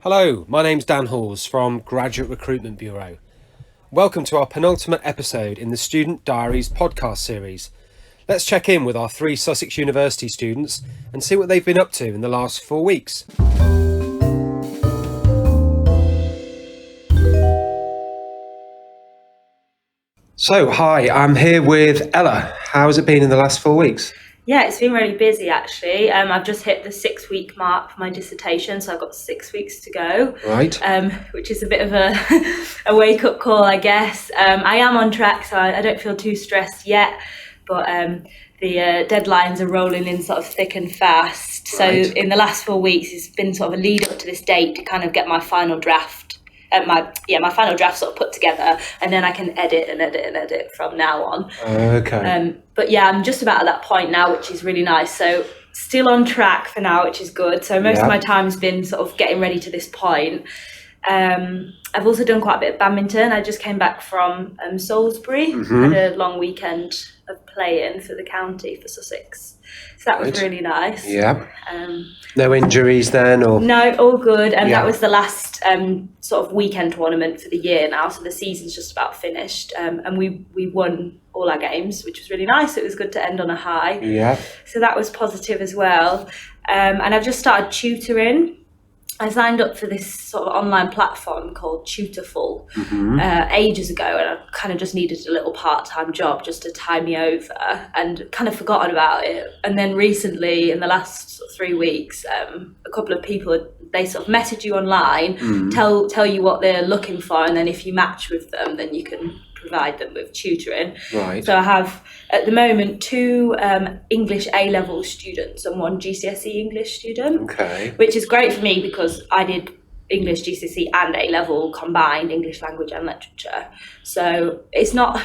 Hello, my name's Dan Halls from Graduate Recruitment Bureau. Welcome to our penultimate episode in the Student Diaries podcast series. Let's check in with our 3 Sussex University students and see what they've been up to in the last 4 weeks. So, hi, I'm here with Ella. How has it been in the last 4 weeks? Yeah, it's been really busy actually. I've just hit the 6-week mark for my dissertation, so I've got 6 weeks to go. Right. Which is a bit of a wake-up call, I guess. I am on track, so I don't feel too stressed yet, but the deadlines are rolling in sort of thick and fast. Right. So in the last 4 weeks, it's been sort of a lead up to this date to kind of get my final draft. My final draft sort of put together, and then I can edit from now on. Okay. But yeah, I'm just about at that point now, which is really nice. So still on track for now, which is good. So most of my time has been sort of getting ready to this point. I've also done quite a bit of badminton. I just came back from Salisbury. Had a long weekend of playing for the county for Sussex. So that was really nice. Yeah. No injuries then, or? No, all good. And that was the last sort of weekend tournament for the year now. So the season's just about finished. And we won all our games, which was really nice. It was good to end on a high. Yeah. So that was positive as well. And I've just started tutoring. I signed up for this sort of online platform called Tutorful ages ago, and I kind of just needed a little part-time job just to tie me over, and kind of forgotten about it. And then recently, in the last 3 weeks, a couple of people, they sort of message you online, tell you what they're looking for, and then if you match with them, then you can provide them with tutoring. Right. So I have at the moment 2 English A-level students and 1 GCSE English student. Okay. Which is great for me because I did English GCSE and A-level combined, English language and literature. So it's not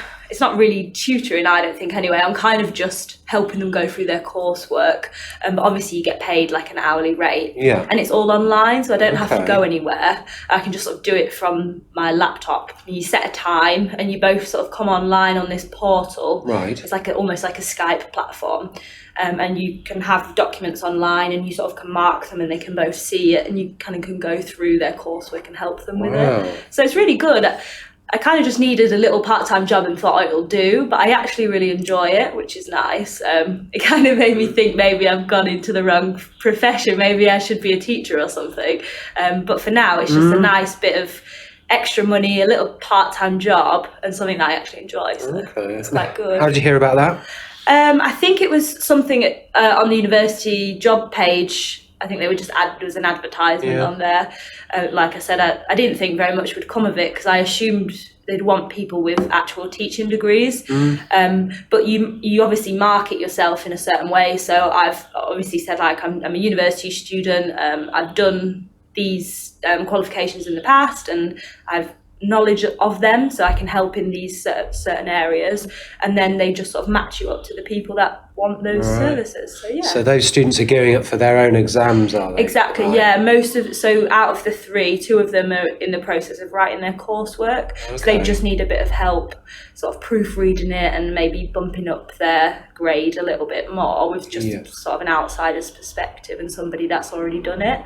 really tutoring, I don't think anyway. I'm kind of just helping them go through their coursework. But obviously you get paid like an hourly rate. Yeah. And it's all online, so I don't have to go anywhere. I can just sort of do it from my laptop. You set a time and you both sort of come online on this portal. Right. It's like almost like a Skype platform. And you can have documents online and you sort of can mark them and they can both see it, and you kind of can go through their coursework and help them with it. So it's really good. I kind of just needed a little part-time job and thought it'll do, but I actually really enjoy it, which is nice. It kind of made me think maybe I've gone into the wrong profession. Maybe I should be a teacher or something. But for now, it's just a nice bit of extra money, a little part-time job, and something that I actually enjoy. So it's quite good. How did you hear about that? I think it was something on the university job page. I think they were there was an advertisement on there. Like I said, I didn't think very much would come of it because I assumed they'd want people with actual teaching degrees. But you obviously market yourself in a certain way. So I've obviously said like I'm a university student. I've done these qualifications in the past, and I've knowledge of them, so I can help in these certain areas, and then they just sort of match you up to the people that want those services. So yeah. So those students are gearing up for their own exams, are they? Exactly. Right. Yeah. So out of the 3, 2 of them are in the process of writing their coursework. Okay. So they just need a bit of help, sort of proofreading it and maybe bumping up their grade a little bit more with just sort of an outsider's perspective and somebody that's already done it.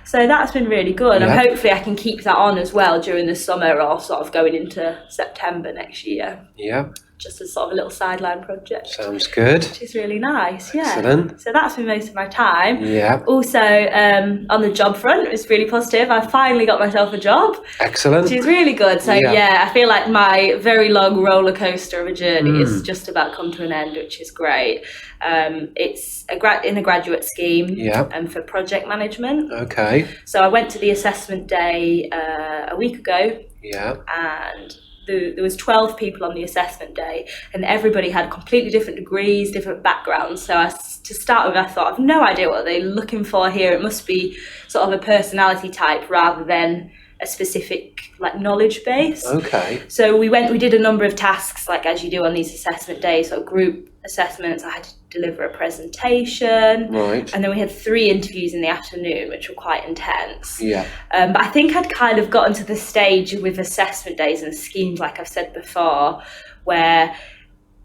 So that's been really good, and hopefully I can keep that on as well during the summer or sort of going into September next year. Yeah. Just as sort of a little sideline project. Sounds good. Which is really nice, yeah. Excellent. So that's been most of my time. Yeah. Also, on the job front, it was really positive. I finally got myself a job. Excellent. Which is really good. So yeah, I feel like my very long roller coaster of a journey is just about come to an end, which is great. It's in a graduate scheme for project management. Okay. So I went to the assessment day a week ago. Yeah. And there was 12 people on the assessment day, and everybody had completely different degrees, different backgrounds. So to start with, I thought, I've no idea what they're looking for here. It must be sort of a personality type rather than a specific like knowledge base. Okay. So we did a number of tasks, like as you do on these assessment days, so group assessments. I had to deliver a presentation. Right. And then we had 3 interviews in the afternoon, which were quite intense. Yeah. But I think I'd kind of gotten to the stage with assessment days and schemes, like I've said before, where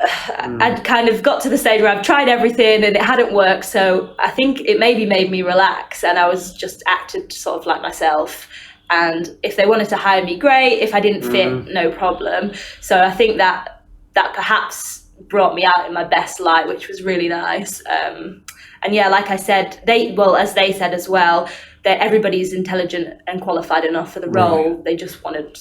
I'd kind of got to the stage where I've tried everything and it hadn't worked. So I think it maybe made me relax, and I was just acted sort of like myself. And if they wanted to hire me, great. If I didn't fit, no problem. So I think that perhaps brought me out in my best light, which was really nice. And yeah, like I said, as they said as well, that everybody's intelligent and qualified enough for the role. Right. They just wanted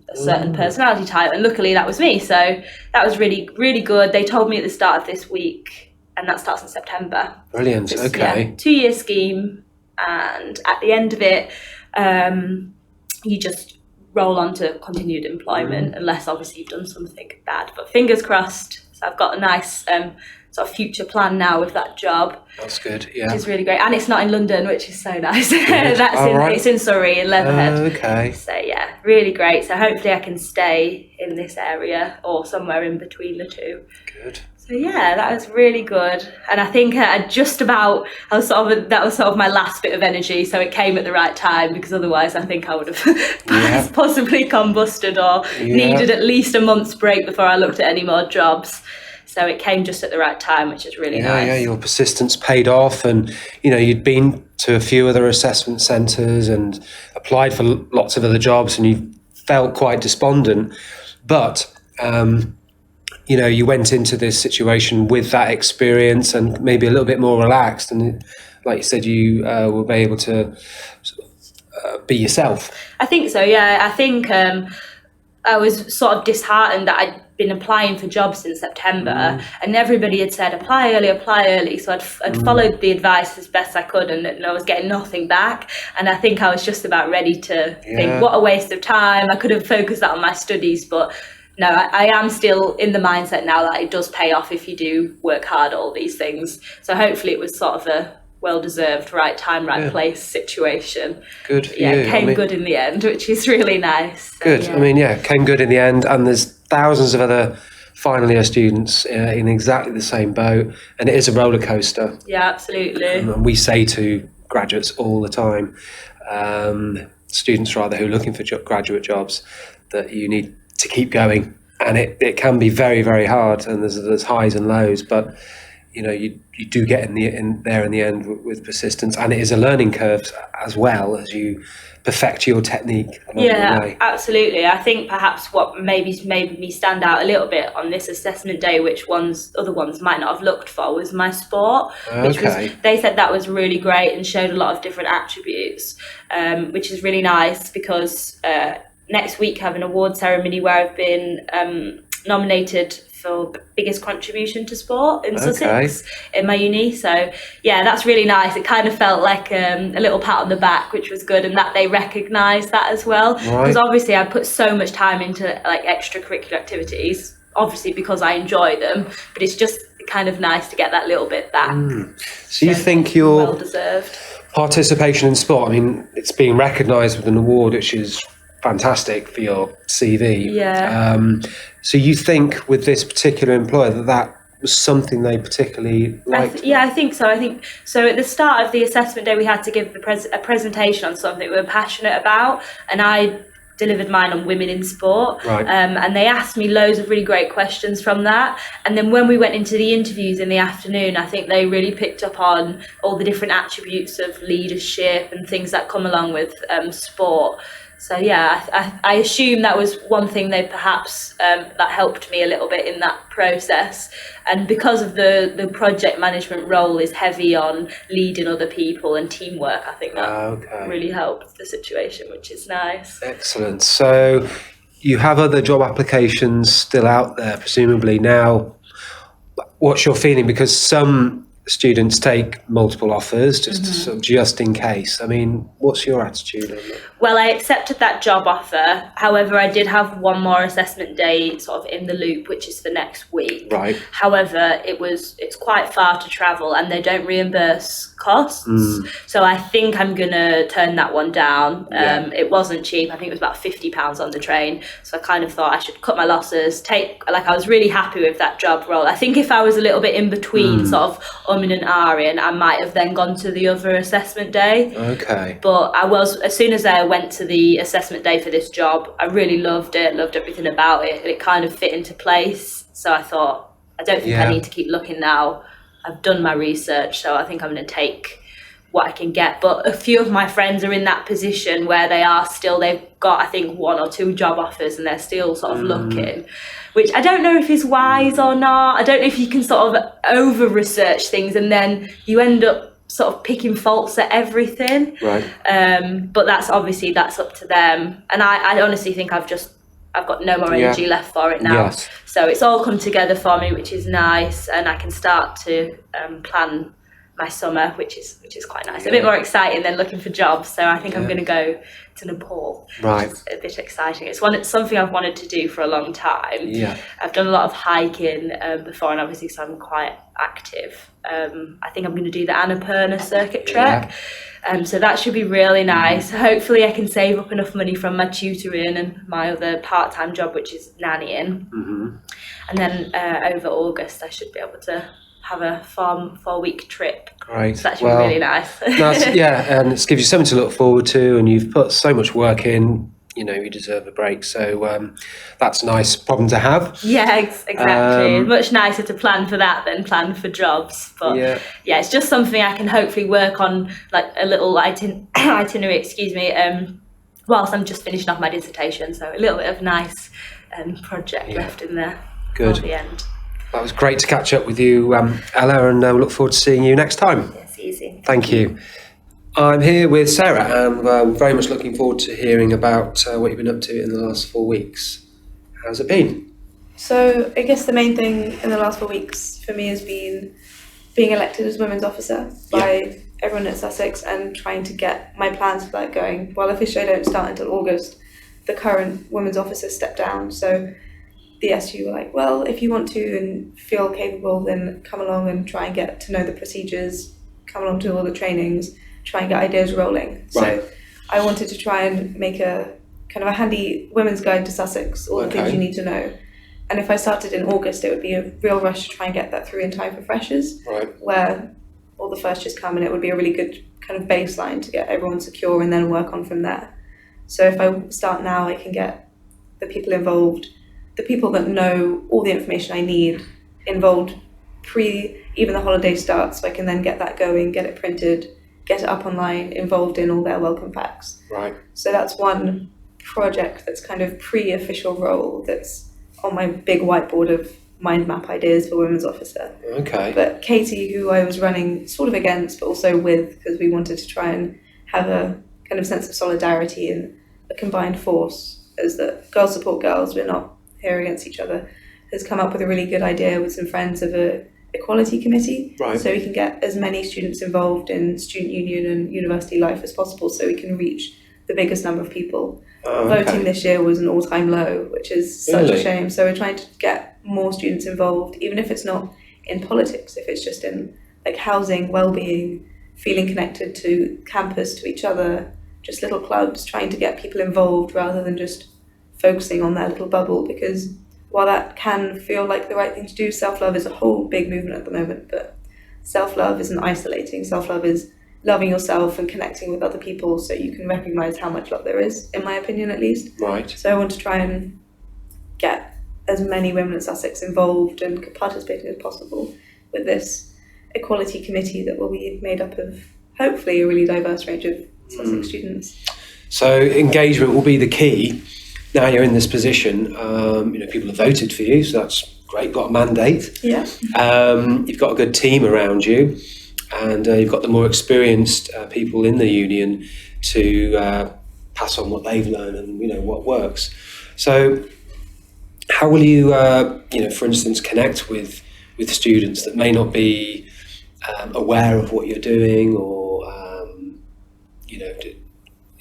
a certain personality type, and luckily that was me. So that was really, really good. They told me at the start of this week, and that starts in September. Brilliant. Okay. Yeah, 2-year scheme, and at the end of it, you just roll on to continued employment, unless obviously you've done something bad. But fingers crossed. So I've got a nice sort of future plan now with that job. That's good, yeah. Which is really great. And it's not in London, which is so nice. It's in Surrey, in Leatherhead. Okay. So yeah, really great. So hopefully I can stay in this area or somewhere in between the two. Good. So yeah, that was really good. And I think that was sort of my last bit of energy. So it came at the right time, because otherwise I think I would have possibly combusted or needed at least a month's break before I looked at any more jobs. So it came just at the right time, which is really nice. Yeah, your persistence paid off, and you'd been to a few other assessment centres and applied for lots of other jobs, and you felt quite despondent. But you went into this situation with that experience and maybe a little bit more relaxed, and like you said, you will be able to be yourself. I think so. Yeah, I think I was sort of disheartened that I'd been applying for jobs in September, and everybody had said apply early. So I'd followed the advice as best I could, and I was getting nothing back. And I think I was just about ready to think, what a waste of time. I could have focused that on my studies, but no, I am still in the mindset now that it does pay off if you do work hard, all these things. So hopefully it was sort of a well-deserved right time, right place situation. Good for you. It came good in the end, which is really nice. So, good. Yeah. Came good in the end, and there's thousands of other final year students in exactly the same boat, and it is a roller coaster. Yeah, absolutely. And we say to graduates all the time, students rather, who are looking for graduate jobs, that you need to keep going, and it can be very, very hard, and there's highs and lows, but you do get in there in the end with persistence, and it is a learning curve as well as you perfect your technique along the way. Absolutely. I think perhaps what maybe made me stand out a little bit on this assessment day, which other ones might not have looked for, was my sport. They said that was really great and showed a lot of different attributes, which is really nice, because next week I have an award ceremony where I've been nominated for biggest contribution to sport in Sussex in my uni. So yeah, that's really nice. It kind of felt like a little pat on the back, which was good, and that they recognised that as well. Because obviously I put so much time into like extracurricular activities, obviously because I enjoy them, but it's just kind of nice to get that little bit back. So you think your well-deserved participation in sport, it's being recognised with an award, which is fantastic for your CV. So you think with this particular employer that was something they particularly liked? I think so. I think so. At the start of the assessment day, we had to give a presentation on something we were passionate about, and I delivered mine on women in sport. And they asked me loads of really great questions from that. And then when we went into the interviews in the afternoon, I think they really picked up on all the different attributes of leadership and things that come along with sport. So yeah, I assume that was one thing they perhaps that helped me a little bit in that process. And because of the project management role is heavy on leading other people and teamwork, I think that really helped the situation, which is nice. Excellent. So you have other job applications still out there, presumably now. What's your feeling? Because some students take multiple offers just in case. What's your attitude on that? Well, I accepted that job offer. However, I did have one more assessment day sort of in the loop, which is for next week. However, it's quite far to travel, and they don't reimburse costs. So I think I'm gonna turn that one down. It wasn't cheap. I think it was about £50 on the train. So I kind of thought I should cut my losses. I was really happy with that job role. I think if I was a little bit in between, sort of umming and ahhing, I might have then gone to the other assessment day. But as soon as I went to the assessment day for this job, I really loved it, loved everything about it, and it kind of fit into place. So I thought I don't think I need to keep looking now. I've done my research, so I think I'm going to take what I can get. But a few of my friends are in that position where they've got, I think, 1 or 2 job offers and they're still sort of looking, which I don't know if is wise or not. I don't know if you can sort of over research things and then you end up sort of picking faults at everything. Right. But that's up to them. And I honestly think I've got no more energy left for it now. Yes. So it's all come together for me, which is nice, and I can start to plan my summer, which is quite nice. A bit more exciting than looking for jobs. So I think I'm going to go to Nepal. Right. Which is a bit exciting. It's something I've wanted to do for a long time. Yeah. I've done a lot of hiking before, and obviously so I'm quite active. I think I'm going to do the Annapurna circuit trek. Yeah. So that should be really nice. Hopefully I can save up enough money from my tutoring and my other part-time job, which is nannying. And then over August I should be able to have a 4-week trip. Great. So that should be really nice. And it gives you something to look forward to, and you've put so much work in. You deserve a break, so that's a nice problem to have. Yeah, exactly. It's much nicer to plan for that than plan for jobs. But yeah, it's just something I can hopefully work on, like a little itinerary, whilst I'm just finishing off my dissertation. So a little bit of nice project left in there. Good. For the end. That was great to catch up with you, Ella, and we look forward to seeing you next time. It's easy. Thank you. I'm here with Sarah, and I'm very much looking forward to hearing about what you've been up to in the last 4 weeks. How's it been? So I guess the main thing in the last 4 weeks for me has been being elected as Women's Officer by everyone at Sussex and trying to get my plans for that going. Well, officially I don't start until August. The current Women's Officer stepped down, so the SU were like, well, if you want to and feel capable, then come along and try and get to know the procedures, come along to all the trainings, try and get ideas rolling. Right. So I wanted to try and make a kind of a handy women's guide to Sussex, all the things you need to know. And if I started in August, it would be a real rush to try and get that through in time for freshers, where all the first just come, and it would be a really good kind of baseline to get everyone secure and then work on from there. So if I start now, I can get the people involved, the people that know all the information I need involved pre even the holiday starts, so I can then get that going, get it printed, get it up online, involved in all their welcome packs. Right. So that's one project that's kind of pre-official role that's on my big whiteboard of mind map ideas for Women's Officer. Okay. But Katie, who I was running sort of against, but also with, because we wanted to try and have a kind of sense of solidarity and a combined force, as the girls support girls, we're not here against each other, has come up with a really good idea with some friends of a equality committee, so we can get as many students involved in student union and university life as possible, so we can reach the biggest number of people. Voting this year was an all-time low, which is such a shame. So we're trying to get more students involved, even if it's not in politics, if it's just in like housing, well-being, feeling connected to campus, to each other, just little clubs, trying to get people involved rather than just focusing on their little bubble, because while that can feel like the right thing to do, self-love is a whole big movement at the moment, but self-love isn't isolating. Self-love is loving yourself and connecting with other people so you can recognise how much love there is, in my opinion at least. Right. So I want to try and get as many women at Sussex involved and participating as possible with this equality committee that will be made up of hopefully a really diverse range of Sussex students. So engagement will be the key. Now you're in this position, people have voted for you, so that's great, got a mandate. Yeah. You've got a good team around you, and you've got the more experienced people in the union to pass on what they've learned and what works. So how will you, for instance, connect with students that may not be aware of what you're doing, or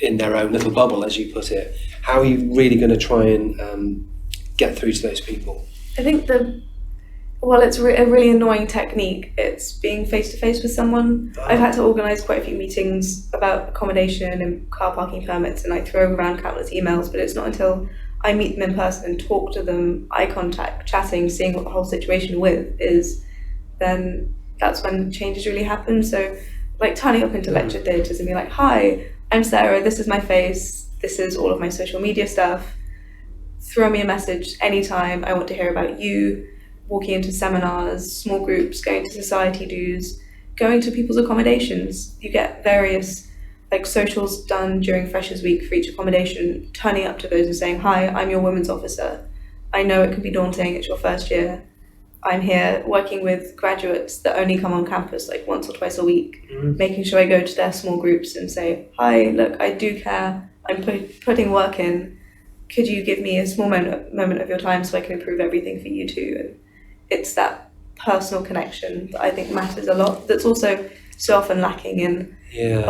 in their own little bubble, as you put it? How are you really going to try and get through to those people? I think it's a really annoying technique. It's being face-to-face with someone. I've had to organise quite a few meetings about accommodation and car parking permits, and I throw around countless emails, but it's not until I meet them in person and talk to them, eye contact, chatting, seeing what the whole situation is, then that's when changes really happen. So like turning up into lecture theatres and being like, hi, I'm Sarah, this is my face, this is all of my social media stuff, throw me a message anytime, I want to hear about you, walking into seminars, small groups, going to society dues, going to people's accommodations. You get various like socials done during Freshers Week for each accommodation, turning up to those and saying, "Hi, I'm your women's officer. I know it can be daunting, it's your first year. I'm here working with graduates that only come on campus like once or twice a week, making sure I go to their small groups and say, hi, look, I do care, I'm putting work in. Could you give me a small moment of your time so I can improve everything for you too?" And it's that personal connection that I think matters a lot. That's also so often lacking in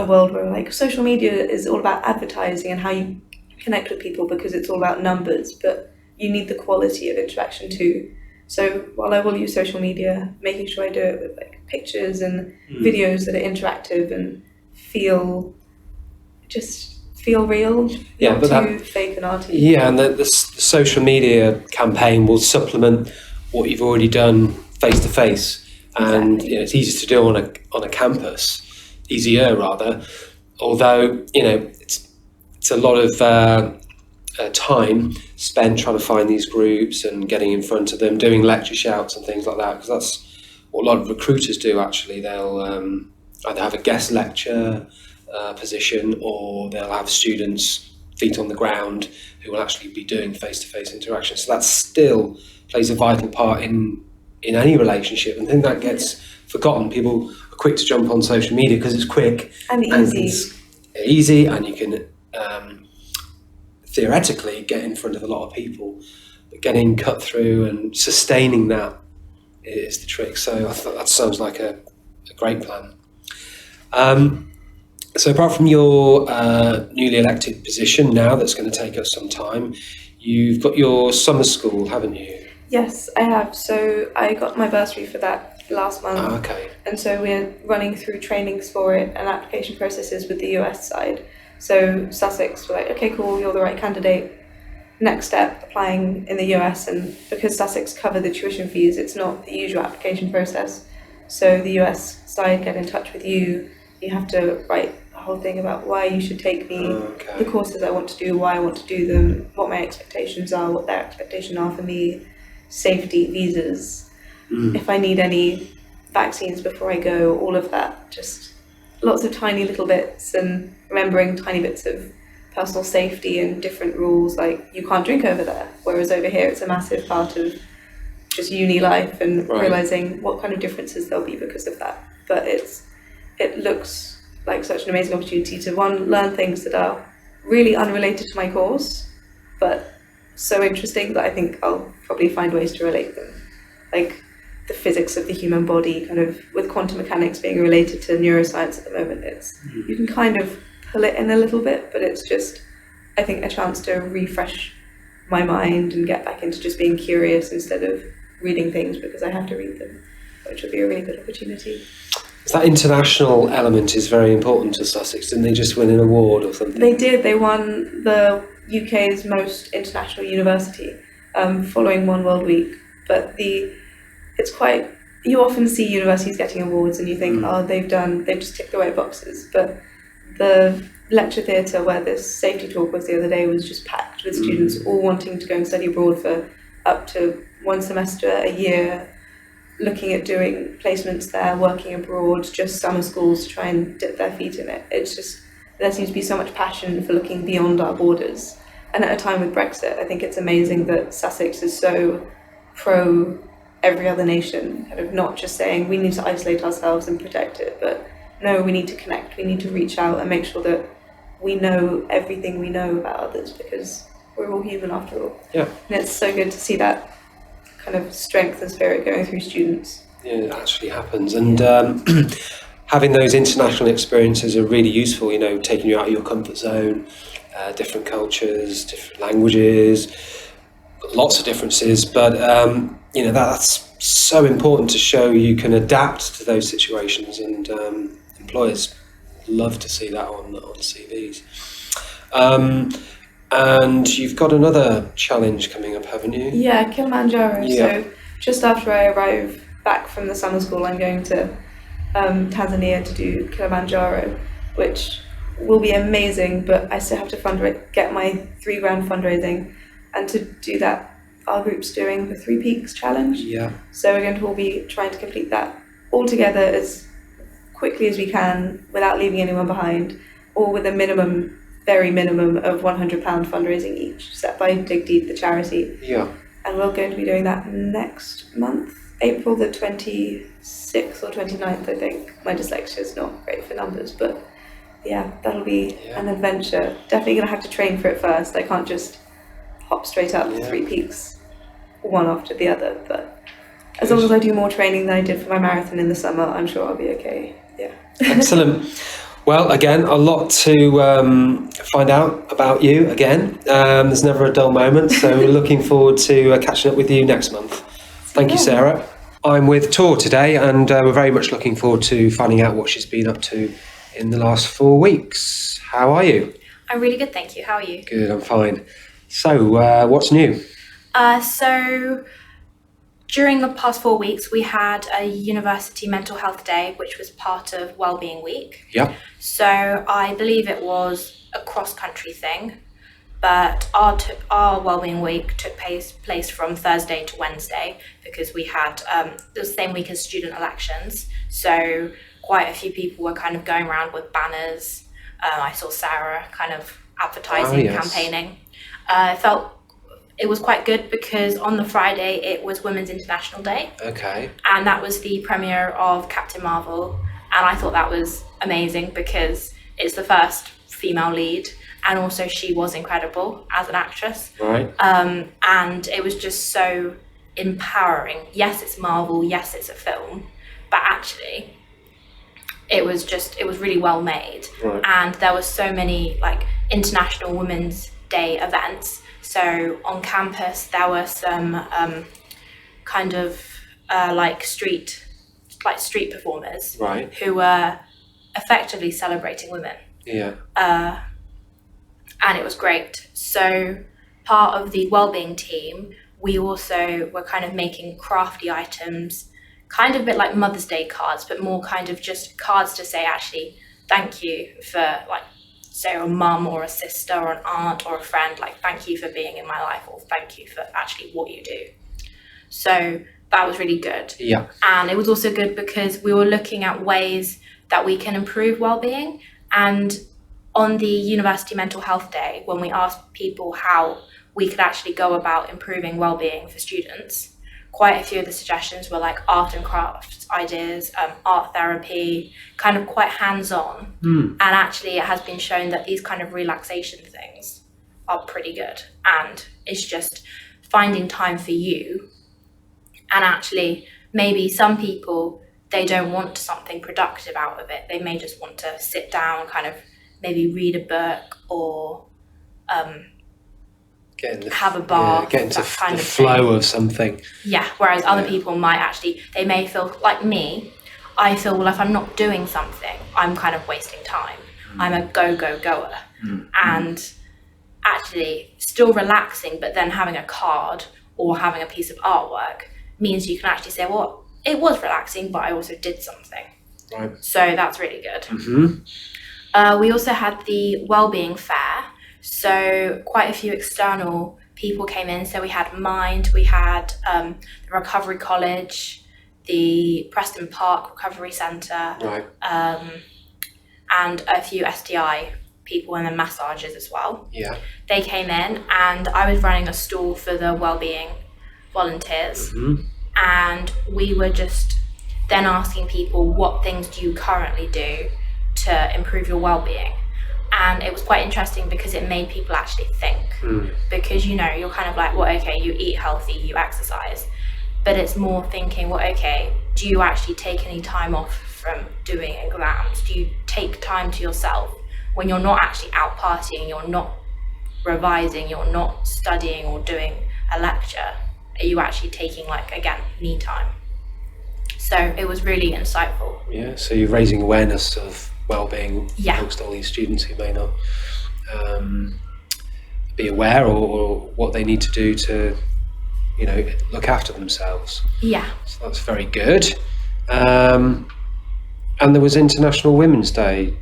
a world where like social media is all about advertising and how you connect with people because it's all about numbers, but you need the quality of interaction too. So while I will use social media, making sure I do it with like pictures and videos that are interactive and feel real, not too fake and arty. Yeah, and the social media campaign will supplement what you've already done face to face, and it's easy to do on a campus, easier rather. Although it's a lot of time spent trying to find these groups and getting in front of them, doing lecture shouts and things like that, because that's what a lot of recruiters do actually. They'll either have a guest lecture position, or they'll have students feet on the ground who will actually be doing face-to-face interaction. So that still plays a vital part in any relationship, and I think that gets forgotten. People are quick to jump on social media because it's quick and easy, and you can theoretically get in front of a lot of people, but getting cut through and sustaining that is the trick. So I thought that sounds like a great plan. So apart from your newly elected position now, that's going to take us some time, you've got your summer school, haven't you? Yes, I have. So I got my bursary for that last month. Okay. And so we're running through trainings for it and application processes with the US side. So Sussex were like, okay, cool, you're the right candidate. Next step, applying in the US. And because Sussex cover the tuition fees, it's not the usual application process. So the US side get in touch with you. You have to write a whole thing about why you should take me, the courses I want to do, why I want to do them, what my expectations are, what their expectations are for me, safety, visas, if I need any vaccines before I go, all of that. Just lots of tiny little bits, and remembering tiny bits of personal safety and different rules, like you can't drink over there, whereas over here it's a massive part of just uni life, and realising what kind of differences there'll be because of that. But it looks like such an amazing opportunity to learn things that are really unrelated to my course, but so interesting that I think I'll probably find ways to relate them. Like the physics of the human body, kind of with quantum mechanics being related to neuroscience at the moment, you can kind of pull it in a little bit, but it's just, I think, a chance to refresh my mind and get back into just being curious instead of reading things because I have to read them, which would be a really good opportunity. That international element is very important to Sussex. Didn't they just win an award or something? They did. They won the UK's most international university following One World Week. But it's quite, you often see universities getting awards and you think, they've just ticked the right boxes. But the lecture theatre where this safety talk was the other day was just packed with students all wanting to go and study abroad for up to one semester a year, looking at doing placements there, working abroad, just summer schools to try and dip their feet in it. It's just, there seems to be so much passion for looking beyond our borders. And at a time with Brexit, I think it's amazing that Sussex is so pro every other nation, kind of not just saying we need to isolate ourselves and protect it, but no, we need to connect, we need to reach out and make sure that we know everything we know about others, because we're all human after all. Yeah. And it's so good to see that kind of strength and spirit going through students. Yeah, it actually happens. And having those international experiences are really useful, taking you out of your comfort zone, different cultures, different languages, lots of differences, but that's so important to show you can adapt to those situations, and employers love to see that on CVs. And you've got another challenge coming up, haven't you? Yeah, Kilimanjaro. Yeah. So just after I arrive back from the summer school, I'm going to Tanzania to do Kilimanjaro, which will be amazing, but I still have to get my £3,000 fundraising, and to do that our group's doing the 3 Peaks challenge. Yeah. So we're going to all be trying to complete that all together as quickly as we can without leaving anyone behind, or with a very minimum of £100 fundraising each, set by Dig Deep, the charity. Yeah. And we're going to be doing that next month, April the 26th or 29th, I think. My dyslexia is not great for numbers, but yeah, that'll be an adventure. Definitely going to have to train for it first. I can't just hop straight up the 3 Peaks, one after the other. But as long as I do more training than I did for my marathon in the summer, I'm sure I'll be okay. Yeah. Excellent. Well, again, a lot to find out about you again. There's never a dull moment, so we're looking forward to catching up with you next month. Thank you, Sarah. I'm with Tor today, and we're very much looking forward to finding out what she's been up to in the last 4 weeks. How are you? I'm really good, thank you. How are you? Good, I'm fine. So, what's new? So during the past 4 weeks, we had a university mental health day, which was part of Wellbeing Week. Yeah. So I believe it was a cross-country thing, but our Wellbeing Week took place from Thursday to Wednesday because we had the same week as student elections. So quite a few people were kind of going around with banners. I saw Sarah kind of advertising, campaigning. It was quite good because on the Friday it was Women's International Day. Okay. And that was the premiere of Captain Marvel. And I thought that was amazing because it's the first female lead, and also she was incredible as an actress. Right. And it was just so empowering. Yes, it's Marvel, yes, it's a film, but actually it was really well made. Right. And there were so many like International Women's Day events. So on campus there were some kind of street performers, Right. who were effectively celebrating women. Yeah. And it was great. So part of the wellbeing team, we also were kind of making crafty items, kind of a bit like Mother's Day cards, but more kind of just cards to say actually thank you for, like, say a mum or a sister or an aunt or a friend, like thank you for being in my life, or thank you for actually what you do. So that was really good. Yeah. And it was also good because we were looking at ways that we can improve well-being. And on the University Mental Health Day, when we asked people how we could actually go about improving well-being for students, quite a few of the suggestions were like art and crafts ideas, art therapy, kind of quite hands-on. And actually it has been shown that these kind of relaxation things are pretty good. And it's just finding time for you. And actually maybe some people, they don't want something productive out of it. They may just want to sit down, kind of maybe read a book, or have a bath. Get into kind the of flow thing. of something. Yeah, whereas other people might actually, they may feel like me. I feel, well, if I'm not doing something, I'm kind of wasting time. I'm a goer. And actually still relaxing, but then having a card or having a piece of artwork means you can actually say, well, it was relaxing, but I also did something. Right. So that's really good. Mm-hmm. We also had the Wellbeing Fair. So quite a few external people came in. So we had Mind, we had the Recovery College, the Preston Park Recovery Centre, Right. And a few STI people, and then massages as well. Yeah. They came in, and I was running a stall for the wellbeing volunteers. Mm-hmm. And we were just then asking people, what things do you currently do to improve your well-being? And it was quite interesting because it made people actually think. Because, you know, you're kind of like, well, okay, you eat healthy, you exercise, but it's more thinking, well, okay, do you actually take any time off from doing exams? Do you take time to yourself when you're not actually out partying, you're not revising, you're not studying or doing a lecture? Are you actually taking, like, again, me time? So it was really insightful. Yeah, so you're raising awareness of well-being Yeah. amongst all these students who may not be aware or what they need to do to, you know, look after themselves. Yeah. So that's very good. And there was International Women's Day.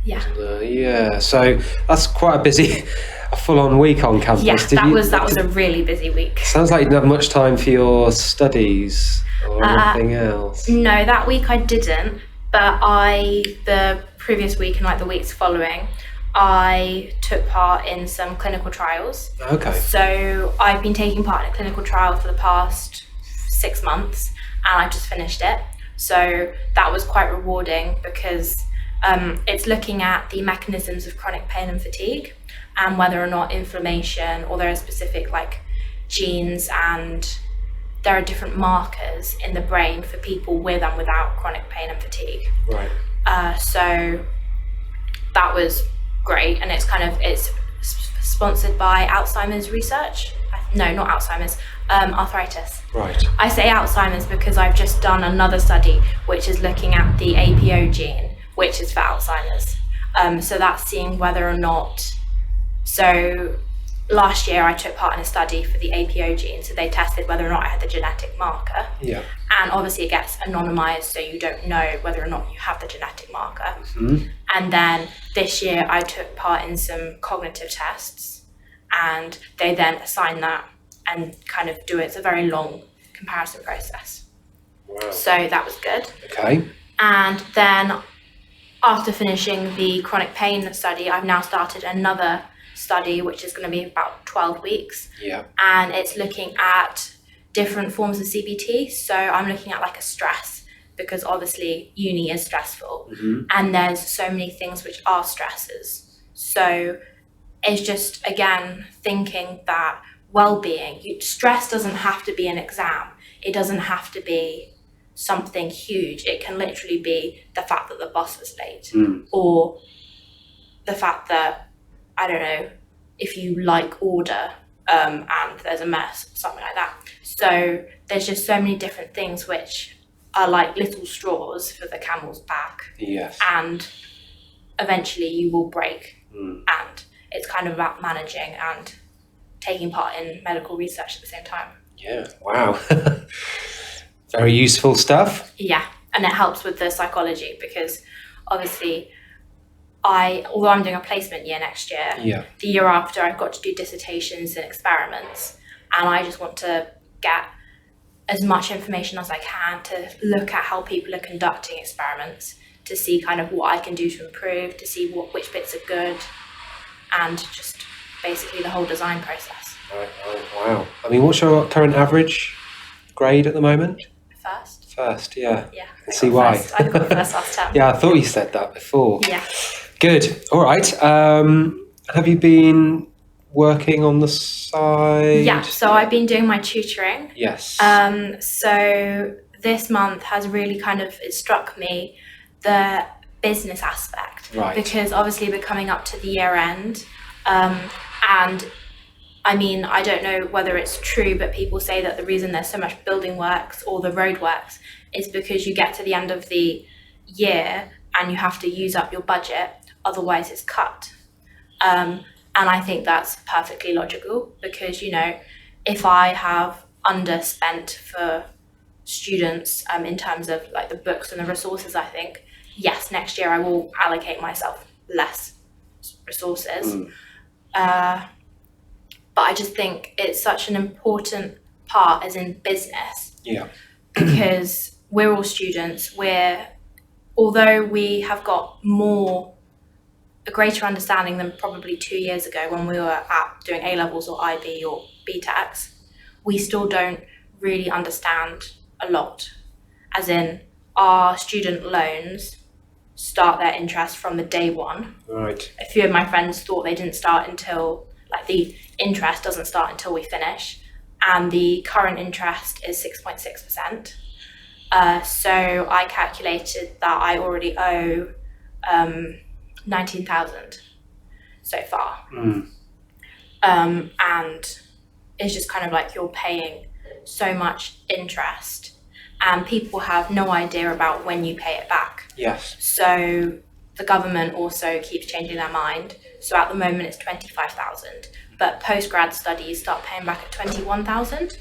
Yeah. Yeah, so that's quite a busy a full-on week on campus. Yeah, that was a really busy week. Sounds like you didn't have much time for your studies or anything else. No, that week I didn't, but the previous week and like the weeks following, I took part in some clinical trials. Okay. So I've been taking part in a clinical trial for the past 6 months, and I just finished it. So that was quite rewarding because it's looking at the mechanisms of chronic pain and fatigue, and whether or not inflammation, or there are specific like genes, and there are different markers in the brain for people with and without chronic pain and fatigue. Right. So that was great, and it's sponsored by Alzheimer's research. No, not Alzheimer's, arthritis. Right. I say Alzheimer's because I've just done another study which is looking at the APO gene, which is for Alzheimer's. So that's seeing whether or not, so last year I took part in a study for the APO gene, so they tested whether or not I had the genetic marker. Yeah. And obviously it gets anonymized, so you don't know whether or not you have the genetic marker. Mm-hmm. And then this year I took part in some cognitive tests, and they then assign that and kind of do it. It's a very long comparison process. Wow. So that was good. Okay. And then after finishing the chronic pain study, I've now started another study, which is going to be about 12 weeks. Yeah. And it's looking at different forms of CBT. So I'm looking at like a stress, because obviously uni is stressful, Mm-hmm. and there's so many things which are stresses. So it's just, again, thinking that well-being, stress doesn't have to be an exam. It doesn't have to be something huge. It can literally be the fact that the bus was late, or the fact that, I don't know, if you like order and there's a mess, something like that. So there's just so many different things which are like little straws for the camel's back, Yes. and eventually you will break. Mm. And it's kind of about managing and taking part in medical research at the same time. Yeah. Wow. Very useful stuff. Yeah, and it helps with the psychology, because obviously although I'm doing a placement year next year, Yeah. the year after I've got to do dissertations and experiments, and I just want to get as much information as I can to look at how people are conducting experiments, to see kind of what I can do to improve, to see which bits are good, and just basically the whole design process. Right. Wow. I mean, what's your current average grade at the moment? First, yeah. Yeah. I can see why. I got first last term. Yeah, I thought you said that before. Yeah. Good. All right. Have you been working on the side? Yeah, so I've been doing my tutoring. Yes. So this month has really it struck me, the business aspect. Right. Because obviously we're coming up to the year end, and I mean, I don't know whether it's true, but people say that the reason there's so much building works or the road works is because you get to the end of the year and you have to use up your budget, otherwise it's cut. And I think that's perfectly logical, because, you know, if I have underspent for students in terms of like the books and the resources, I think, yes, next year I will allocate myself less resources. But I just think it's such an important part, as in business. Yeah. Because we're all students, although we have got a greater understanding than probably 2 years ago when we were doing A-levels or IB or BTECs, we still don't really understand a lot. As in, our student loans start their interest from the day one. Right. A few of my friends thought they didn't start until, like, the interest doesn't start until we finish, and the current interest is 6.6%. So I calculated that I already owe 19,000 so far. And it's just kind of like you're paying so much interest, and people have no idea about when you pay it back. Yes. So the government also keeps changing their mind. So at the moment it's 25,000, but postgrad studies start paying back at 21,000.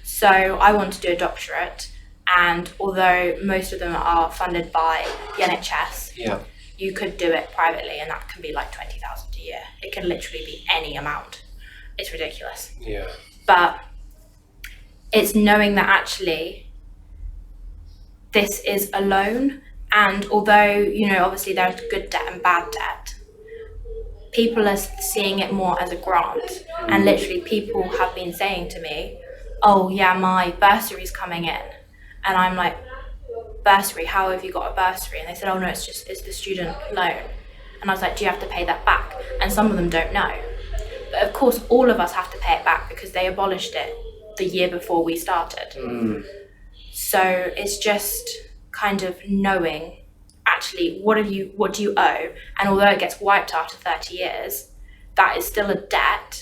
So I want to do a doctorate, and although most of them are funded by the NHS, Yeah. you could do it privately, and that can be like 20,000 a a year. It can literally be any amount. It's ridiculous. Yeah. But it's knowing that actually this is a loan, and although, you know, obviously there's good debt and bad debt, people are seeing it more as a grant. And literally people have been saying to me, oh yeah, my bursary's coming in. And I'm like, bursary, how have you got a bursary? And they said, oh no, it's the student loan. And I was like, do you have to pay that back? And some of them don't know. But of course, all of us have to pay it back because they abolished it the year before we started. So it's just kind of knowing actually what do you owe, and although it gets wiped after 30 years, that is still a debt,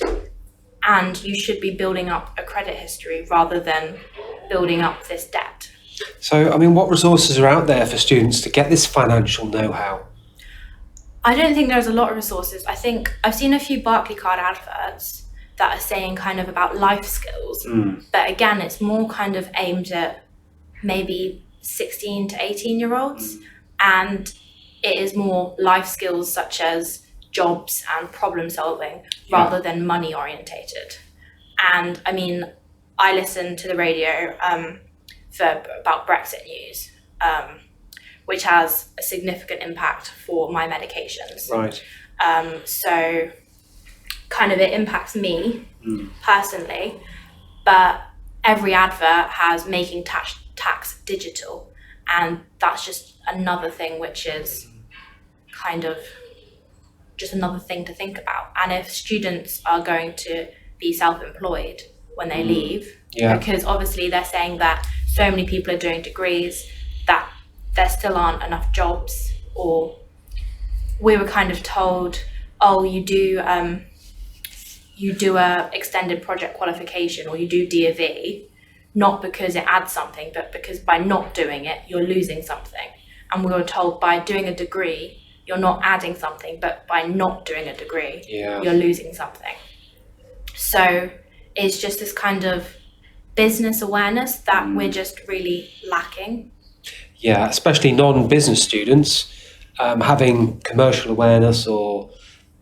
and you should be building up a credit history rather than building up this debt. So, I mean, what resources are out there for students to get this financial know-how? I don't think there's a lot of resources. I think I've seen a few Barclaycard adverts that are saying kind of about life skills, but again, it's more kind of aimed at maybe 16 to 18 year olds, and it is more life skills such as jobs and problem solving rather than money orientated. And I mean, I listen to the radio about Brexit news, which has a significant impact for my medications. Right. So kind of it impacts me personally, but every advert has making tax digital, and that's just another thing which is kind of just another thing to think about. And if students are going to be self-employed when they leave, because obviously they're saying that so many people are doing degrees that there still aren't enough jobs, or we were kind of told, oh, you do a extended project qualification, or you do DAV, not because it adds something, but because by not doing it, you're losing something. And we were told by doing a degree, you're not adding something, but by not doing a degree, you're losing something. So it's just this kind of business awareness that we're just really lacking. Yeah, especially non-business students, having commercial awareness or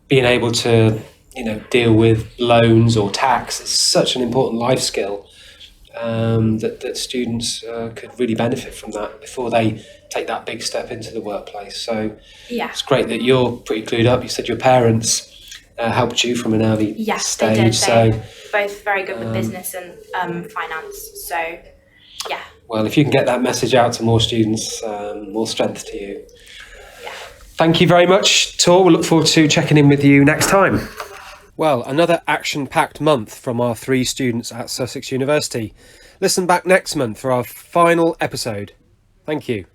being able to, you know, deal with loans or tax is such an important life skill. That students could really benefit from that before they take that big step into the workplace. So it's great that you're pretty clued up. You said your parents helped you from an early stage. They did. So they're both very good with business and finance. So yeah. Well, if you can get that message out to more students, more strength to you. Yeah. Thank you very much, Tor. We'll look forward to checking in with you next time. Well, another action-packed month from our 3 students at Sussex University. Listen back next month for our final episode. Thank you.